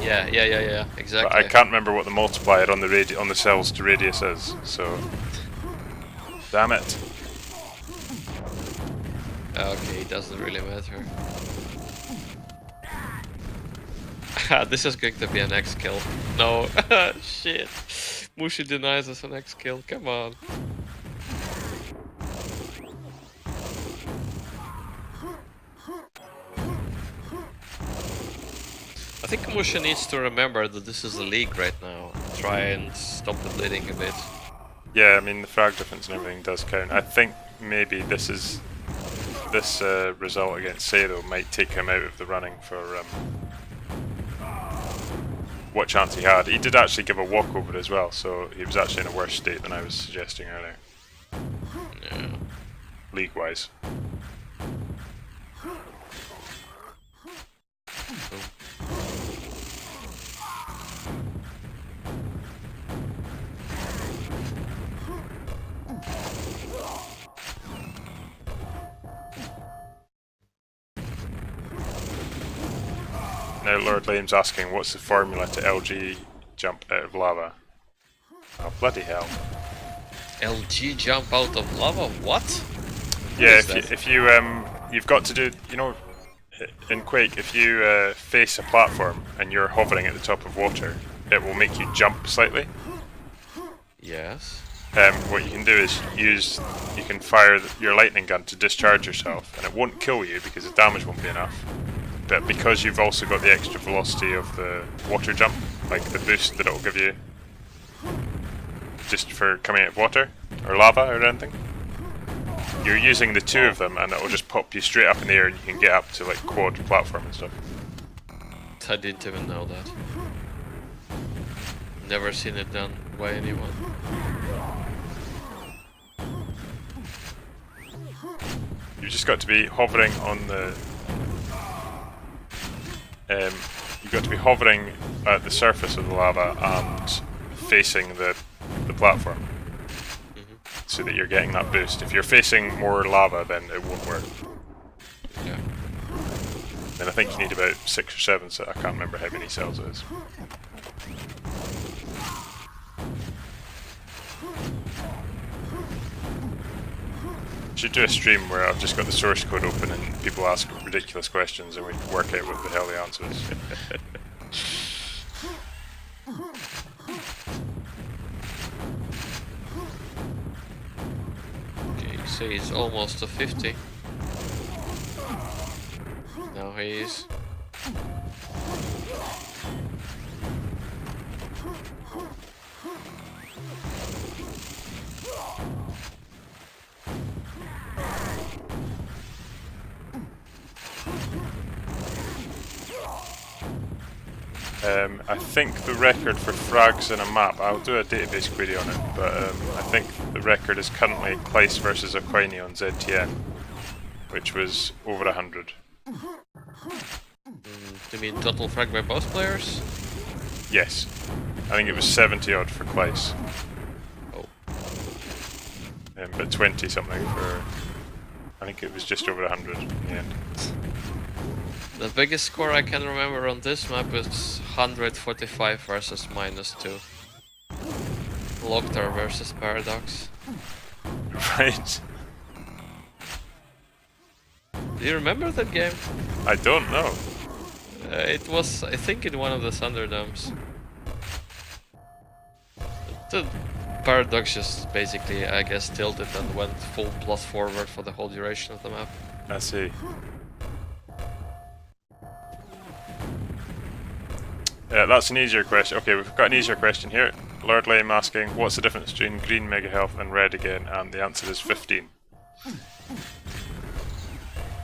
Yeah, exactly. But I can't remember what the multiplier on the cells to radius is, so damn it. Okay, it doesn't really matter. This is going to be an X kill. No, shit. Mushi denies us an X kill. Come on. I think Mushi needs to remember that this is a league right now. Try and stop the bleeding a bit. Yeah, I mean the frag difference and everything does count. I think maybe this result against Sado might take him out of the running for what chance he had. He did actually give a walkover as well, so he was actually in a worse state than I was suggesting earlier. Yeah. League-wise. Now Lord Lame's asking, what's the formula to LG jump out of lava? Oh, bloody hell. LG jump out of lava? What? Yeah, What is if you you've got to do, you know, in Quake, if you face a platform and you're hovering at the top of water, it will make you jump slightly. Yes. What you can do is you can fire your lightning gun to discharge yourself, and it won't kill you because the damage won't be enough. But because you've also got the extra velocity of the water jump, like the boost that it'll give you just for coming out of water, or lava, or anything, you're using the two of them, and it'll just pop you straight up in the air, and you can get up to like quad platform and stuff. I didn't even know that. Never seen it done by anyone. You've just got to be hovering on the. You've got to be hovering at the surface of the lava and facing the platform, so that you're getting that boost. If you're facing more lava, then it won't work. Yeah. And I think you need about 6 or 7, so I can't remember how many cells it is. Should do a stream where I've just got the source code open and people ask ridiculous questions and we work out what the hell the answer is. Okay, so he's almost to 50. Now he is. I think the record for frags in a map, I'll do a database query on it, but I think the record is currently Kleiss versus Aquini on ZTN, which was over 100. You mean total frag by both players? Yes. I think it was 70 odd for Kleiss. Oh. But 20 something for. I think it was just over 100 in the end. The biggest score I can remember on this map is 145 versus -2. Locktar versus Paradox. Right. Do you remember that game? I don't know. It was, I think, in one of the Thunderdomes. The Paradox just basically, I guess, tilted and went full plus forward for the whole duration of the map. I see. That's an easier question. Okay, we've got an easier question here. Lord Lame asking, what's the difference between green mega health and red again? And the answer is 15. There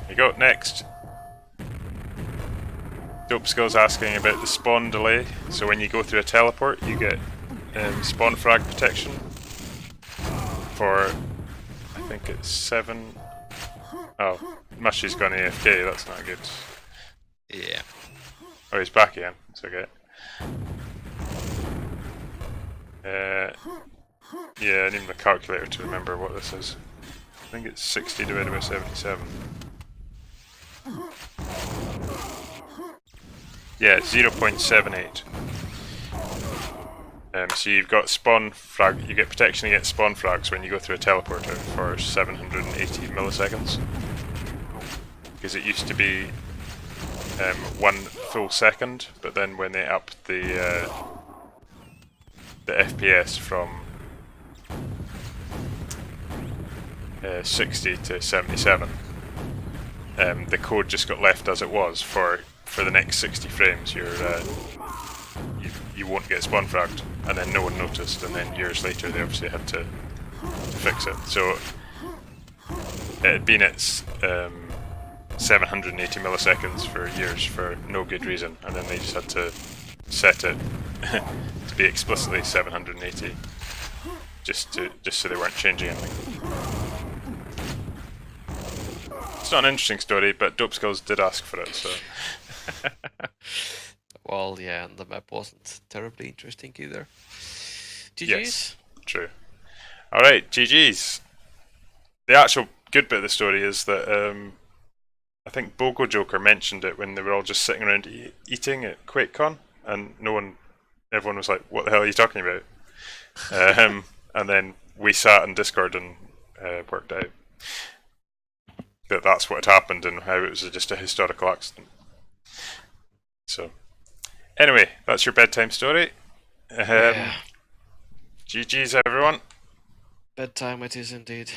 you go, next. Dope Skills asking about the spawn delay. So when you go through a teleport, you get spawn frag protection for, I think it's 7. Oh, Mushy's gone AFK, that's not good. Yeah. Oh, he's back again, it's okay. Yeah, I need my calculator to remember what this is. I think it's 60 divided by 77. Yeah, 0.78. So you've got spawn frag, you get protection against spawn frags when you go through a teleporter for 780 milliseconds. Because it used to be 1 full second, but then when they upped the FPS from 60 to 77, the code just got left as it was for the next 60 frames. You won't get spawn fragged, and then no one noticed, and then years later they obviously had to fix it. So it had been at 780 milliseconds for years for no good reason, and then they just had to set it to be explicitly 780, just so they weren't changing anything. It's not an interesting story, but Dope Skills did ask for it, so. Well, yeah, and the map wasn't terribly interesting either. GG's? Yes, true. Alright, GG's. The actual good bit of the story is that I think Bogo Joker mentioned it when they were all just sitting around eating at QuakeCon, and everyone was like, what the hell are you talking about? And then we sat in Discord and worked out. that that's what had happened and how it was just a historical accident. So, anyway, that's your bedtime story. Yeah. GG's, everyone. Bedtime it is indeed.